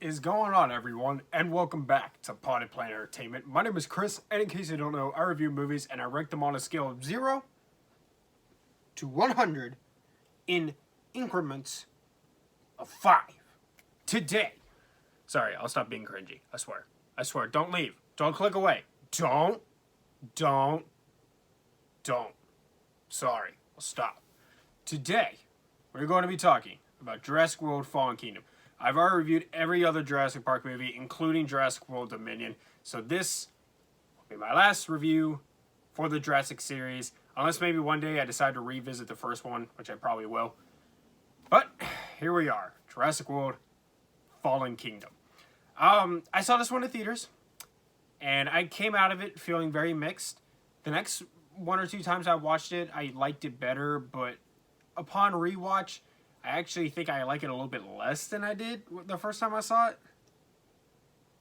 is going on, everyone, and welcome back to Potted Plant Entertainment. My name is Chris, and in case you don't know, I review movies and I rank them on a scale of 0 to 100 in increments of 5. Today, sorry, I'll stop being cringy. I swear, don't leave. Don't click away. Don't. Sorry, I'll stop. Today, we're going to be talking about Jurassic World Fallen Kingdom. I've already reviewed every other Jurassic Park movie, including Jurassic World Dominion. So this will be my last review for the Jurassic series. Unless maybe one day I decide to revisit the first one, which I probably will. But here we are. Jurassic World Fallen Kingdom. I saw this one in theaters, and I came out of it feeling very mixed. The next one or two times I watched it, I liked it better, but upon rewatch, I actually think I like it a little bit less than I did the first time I saw it.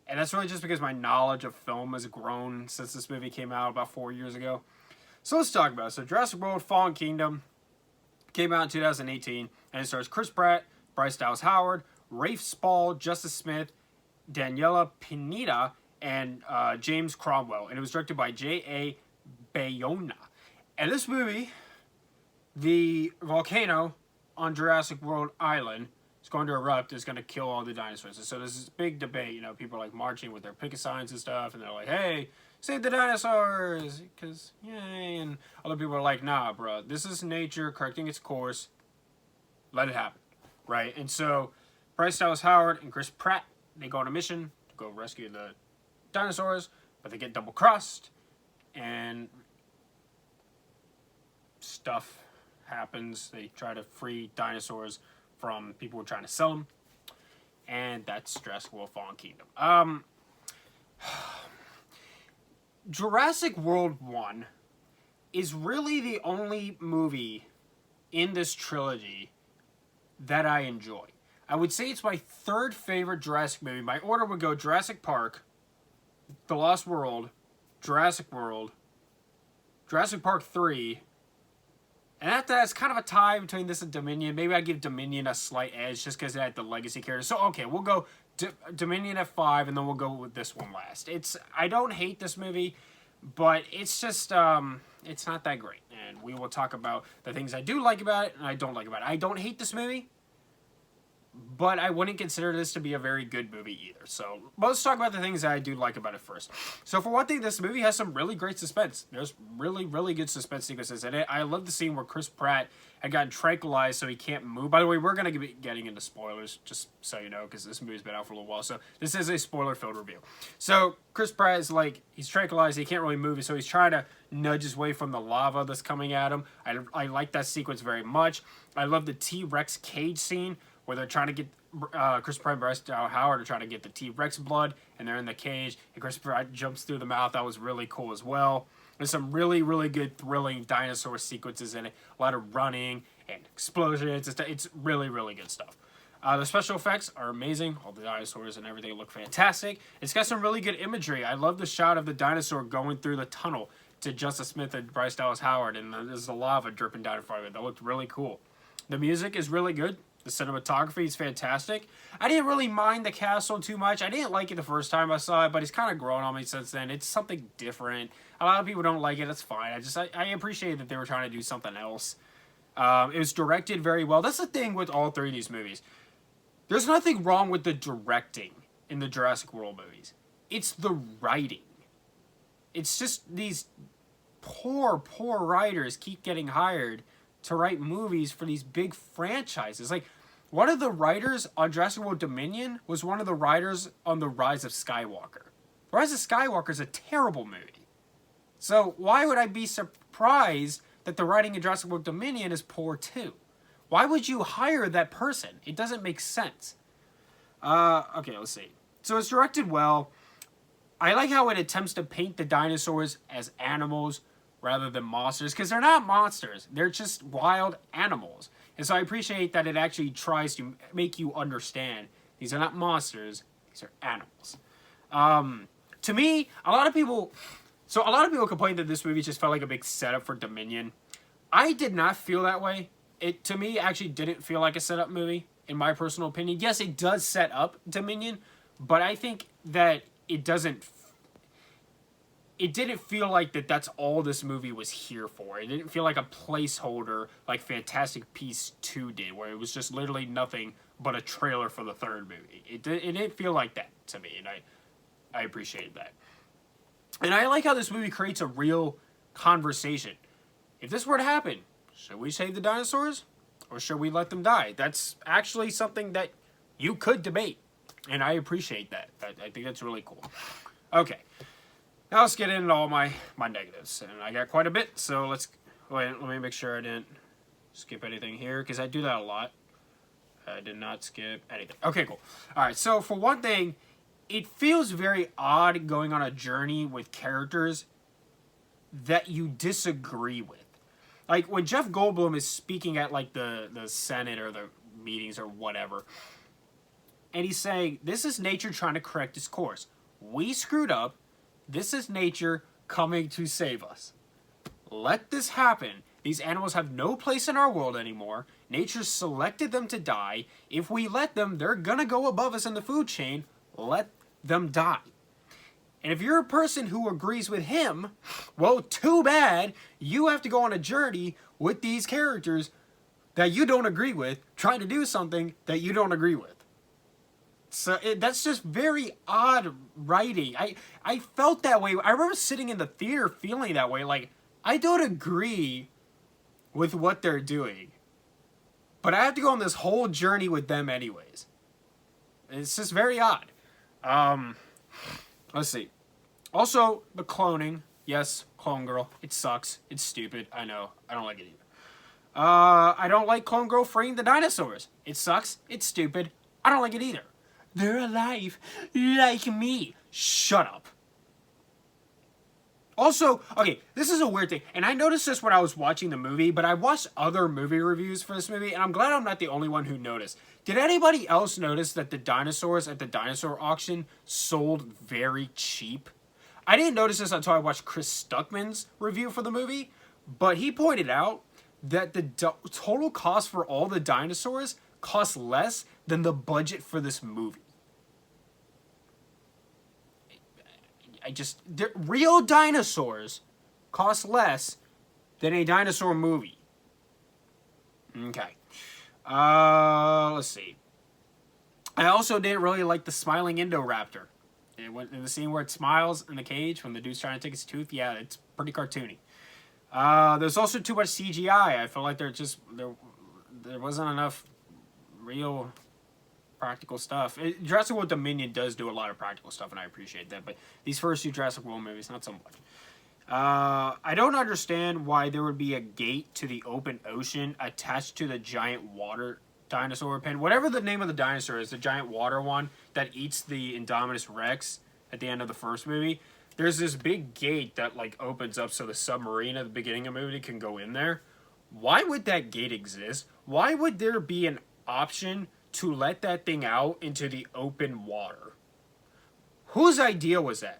And that's really just because my knowledge of film has grown since this movie came out about 4 years ago. So let's talk about it. So Jurassic World Fallen Kingdom came out in 2018, and it stars Chris Pratt, Bryce Dallas Howard, Rafe Spall, Justice Smith, Daniela Pineda, and James Cromwell. And it was directed by J.A. Bayona. And this movie, the volcano on Jurassic World Island is going to erupt. It's going to kill all the dinosaurs. And so there's this big debate. You know, people are like marching with their picket signs and stuff, and they're like, "Hey, save the dinosaurs!" Because yay. And other people are like, "Nah, bro. This is nature correcting its course. Let it happen." Right? And so Bryce Dallas Howard and Chris Pratt, they go on a mission to go rescue the dinosaurs, but they get double crossed, and stuff happens. They try to free dinosaurs from people who are trying to sell them, and that's Jurassic World Fallen Kingdom. Jurassic World 1 is really the only movie in this trilogy that I enjoy. I would say it's my third favorite Jurassic movie. My order would go Jurassic Park, The Lost World, Jurassic World, Jurassic Park 3, and after that, it's kind of a tie between this and Dominion. Maybe I'd give Dominion a slight edge just because it had the legacy characters. So, okay, we'll go Dominion at 5, and then we'll go with this one last. I don't hate this movie, but it's just, it's not that great. And we will talk about the things I do like about it and I don't like about it. I don't hate this movie, but I wouldn't consider this to be a very good movie either. So let's talk about the things that I do like about it first. So for one thing, this movie has some really great suspense. There's really, really good suspense sequences in it. I love the scene where Chris Pratt had gotten tranquilized so he can't move. By the way, we're going to be getting into spoilers, just so you know, because this movie's been out for a little while. So this is a spoiler-filled review. So Chris Pratt is like, he's tranquilized, he can't really move, so he's trying to nudge his way from the lava that's coming at him. I like that sequence very much. I love the T-Rex cage scene, where they're trying to get Chris Pratt and Bryce Dallas Howard are trying to get the T-Rex blood, and they're in the cage, and Chris Pratt jumps through the mouth. That was really cool as well. There's some really, really good, thrilling dinosaur sequences in it. A lot of running and explosions. It's really, really good stuff. The special effects are amazing. All the dinosaurs and everything look fantastic. It's got some really good imagery. I love the shot of the dinosaur going through the tunnel to Justice Smith and Bryce Dallas Howard, and there's the lava dripping down in front of it. That looked really cool. The music is really good. The cinematography is fantastic. I didn't really mind the castle too much. I didn't like it the first time I saw it, but it's kind of grown on me since then. It's something different. A lot of people don't like it. That's fine. I appreciate that they were trying to do something else. It was directed very well. That's the thing with all three of these movies. There's nothing wrong with the directing in the Jurassic World movies. It's the writing. It's just these poor writers keep getting hired to write movies for these big franchises. Like, one of the writers on Jurassic World Dominion was one of the writers on The Rise of Skywalker. The Rise of Skywalker is a terrible movie. So why would I be surprised that the writing in Jurassic World Dominion is poor too? Why would you hire that person? It doesn't make sense. Okay, let's see. So it's directed well. I like how it attempts to paint the dinosaurs as animals rather than monsters, because they're not monsters. They're just wild animals. And so I appreciate that it actually tries to make you understand these are not monsters, these are animals. To me, a lot of people complained that this movie just felt like a big setup for Dominion. I did not feel that way. It, to me, actually didn't feel like a setup movie. in my personal opinion. Yes, it does set up Dominion, but I think that it didn't feel like that's all this movie was here for. It didn't feel like a placeholder like Fantastic Beasts 2 did, where it was just literally nothing but a trailer for the third movie. It didn't feel like that to me, and I appreciated that. And I like how this movie creates a real conversation. If this were to happen, should we save the dinosaurs or should we let them die? That's actually something that you could debate, and I appreciate that. I think that's really cool. Okay. Now let's get into all my negatives. And I got quite a bit, so let me make sure I didn't skip anything here, because I do that a lot. I did not skip anything. Okay, cool. Alright, so for one thing, it feels very odd going on a journey with characters that you disagree with. Like, when Jeff Goldblum is speaking at, like, the Senate or the meetings or whatever, and he's saying, this is nature trying to correct its course. We screwed up. This is nature coming to save us. Let this happen. These animals have no place in our world anymore. Nature selected them to die. If we let them, they're gonna go above us in the food chain. Let them die. And if you're a person who agrees with him, well, too bad. You have to go on a journey with these characters that you don't agree with, trying to do something that you don't agree with. So that's just very odd writing. I felt that way. I remember sitting in the theater feeling that way. Like, I don't agree with what they're doing, but I have to go on this whole journey with them anyways. It's just very odd. Let's see. Also, the cloning. Yes, Clone Girl. It sucks. It's stupid. I know. I don't like it either. I don't like Clone Girl freeing the dinosaurs. It sucks. It's stupid. I don't like it either. They're alive, like me. Shut up. Also, okay, this is a weird thing, and I noticed this when I was watching the movie, but I watched other movie reviews for this movie, and I'm glad I'm not the only one who noticed. Did anybody else notice that the dinosaurs at the dinosaur auction sold very cheap? I didn't notice this until I watched Chris Stuckman's review for the movie, but he pointed out that the total cost for all the dinosaurs cost less than the budget for this movie. Real dinosaurs cost less than a dinosaur movie. Okay. Let's see. I also didn't really like the smiling Indoraptor. In the scene where it smiles in the cage when the dude's trying to take his tooth, yeah, it's pretty cartoony. There's also too much CGI. I feel like there wasn't enough real practical stuff. Jurassic World Dominion does do a lot of practical stuff, and I appreciate that, but these first two Jurassic World movies, not so much. I don't understand why there would be a gate to the open ocean attached to the giant water dinosaur pen. Whatever the name of the dinosaur is, the giant water one that eats the Indominus Rex at the end of the first movie, there's this big gate that, like, opens up so the submarine at the beginning of the movie can go in there. Why would that gate exist? Why would there be an option to let that thing out into the open water? Whose idea was that?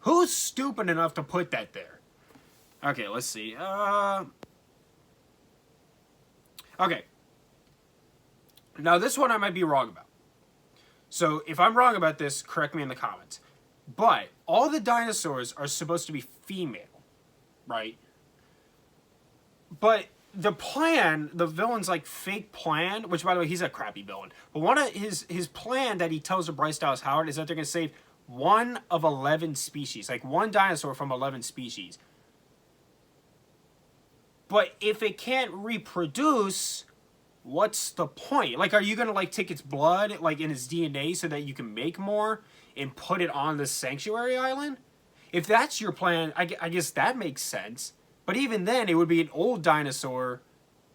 Who's stupid enough to put that there? Okay, let's see. Okay. Now, this one I might be wrong about. So, if I'm wrong about this, correct me in the comments. But, all the dinosaurs are supposed to be female, right? But the plan, the villain's, like, fake plan, which, by the way, he's a crappy villain. But one of his plan that he tells to Bryce Dallas Howard is that they're going to save one of 11 species. Like, one dinosaur from 11 species. But if it can't reproduce, what's the point? Like, are you going to, like, take its blood, like, in its DNA so that you can make more and put it on this sanctuary island? If that's your plan, I guess that makes sense. But even then, it would be an old dinosaur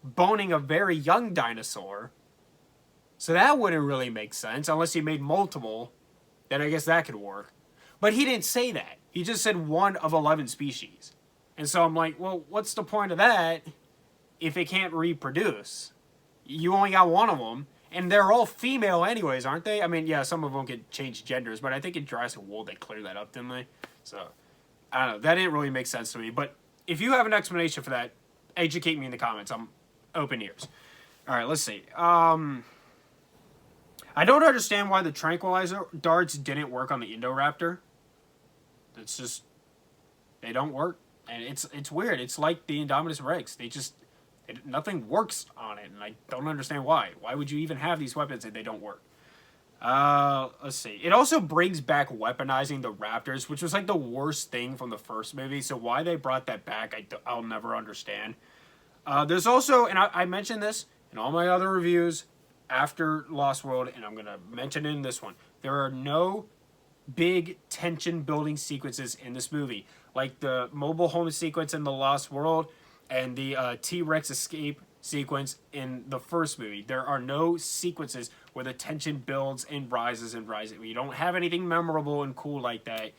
boning a very young dinosaur. So that wouldn't really make sense unless he made multiple. Then I guess that could work. But he didn't say that. He just said one of 11 species. And so I'm like, well, what's the point of that if it can't reproduce? You only got one of them. And they're all female anyways, aren't they? I mean, yeah, some of them could change genders. But I think in Jurassic World they cleared that up, didn't they? So, I don't know. That didn't really make sense to me. But if you have an explanation for that, educate me in the comments. I'm open ears. All right, let's see. I don't understand why the tranquilizer darts didn't work on the Indoraptor. It's just, they don't work. And it's weird. It's like the Indominus Rex. Nothing works on it, and I don't understand why. Why would you even have these weapons if they don't work? Let's see. It also brings back weaponizing the Raptors, which was like the worst thing from the first movie. So why they brought that back, I'll never understand. There's also, and I mentioned this in all my other reviews after Lost World, and I'm going to mention it in this one. There are no big tension building sequences in this movie, like the mobile home sequence in the Lost World and the T-Rex escape sequence in the first movie. There are no sequences where the tension builds and rises and rises. You don't have anything memorable and cool like that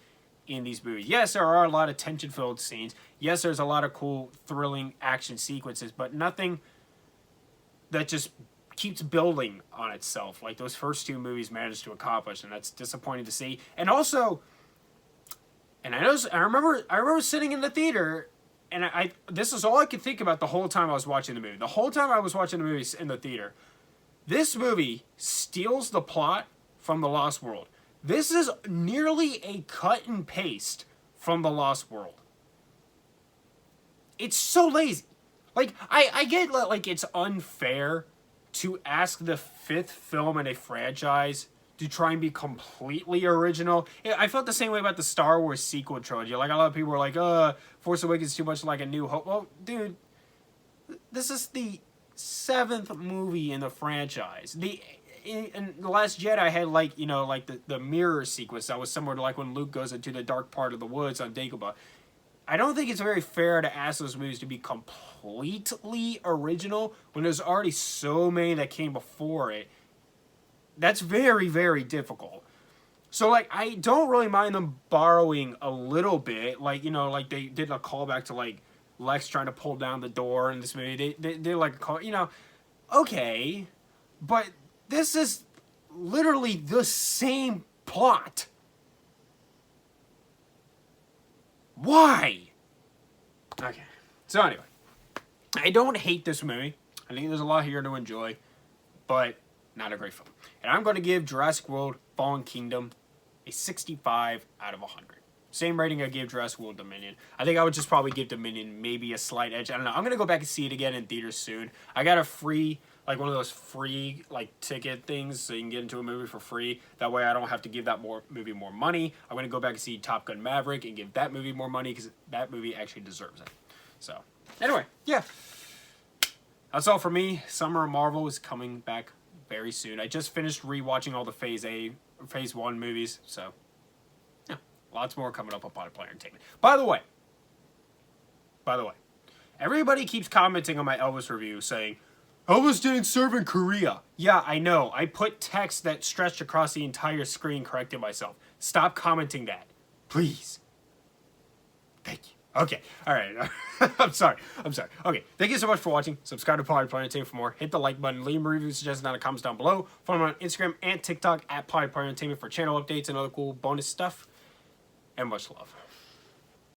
in these movies. Yes, there are a lot of tension-filled scenes. Yes, there's a lot of cool, thrilling action sequences, but nothing that just keeps building on itself like those first two movies managed to accomplish, and that's disappointing to see. And also, and I remember sitting in the theater, and this is all I could think about the whole time I was watching the movie. The whole time I was watching the movie in the theater, this movie steals the plot from The Lost World. This is nearly a cut and paste from The Lost World. It's so lazy. Like, I get, like, it's unfair to ask the fifth film in a franchise to try and be completely original. I felt the same way about the Star Wars sequel trilogy. Like, a lot of people were like, Force Awakens is too much like A New Hope. Well, dude, this is the 7th movie in the franchise. In The Last Jedi had, like, you know, like the mirror sequence that was similar to like when Luke goes into the dark part of the woods on Dagobah. I don't think it's very fair to ask those movies to be completely original when there's already so many that came before it. That's very, very difficult. So, like, I don't really mind them borrowing a little bit. Like, you know, like they did a callback to, like, Lex trying to pull down the door in this movie. They did, like, a call, you know, okay. But this is literally the same plot. Why? Okay. So anyway, I don't hate this movie. I think there's a lot here to enjoy, but not a great film. And I'm going to give Jurassic World Fallen Kingdom a 65 out of 100. Same rating I gave Jurassic World Dominion. I think I would just probably give Dominion maybe a slight edge. I don't know. I'm going to go back and see it again in theaters soon. I got a free, like one of those free like ticket things so you can get into a movie for free. That way I don't have to give that movie more money. I'm going to go back and see Top Gun Maverick and give that movie more money because that movie actually deserves it. So, anyway, yeah. That's all for me. Summer of Marvel is coming back very soon. I just finished rewatching all the Phase 1 movies, so yeah, lots more coming up on Potty Player Entertainment. By the way, everybody keeps commenting on my Elvis review saying, Elvis didn't serve in Korea. Yeah, I know. I put text that stretched across the entire screen correcting myself. Stop commenting that. Please. Thank you. Okay, alright. I'm sorry. Okay, thank you so much for watching. Subscribe to Potty Player Entertainment for more. Hit the like button. Leave me reviews, suggestions down in the comments down below. Follow me on Instagram and TikTok at Potty Player Entertainment for channel updates and other cool bonus stuff. And much love.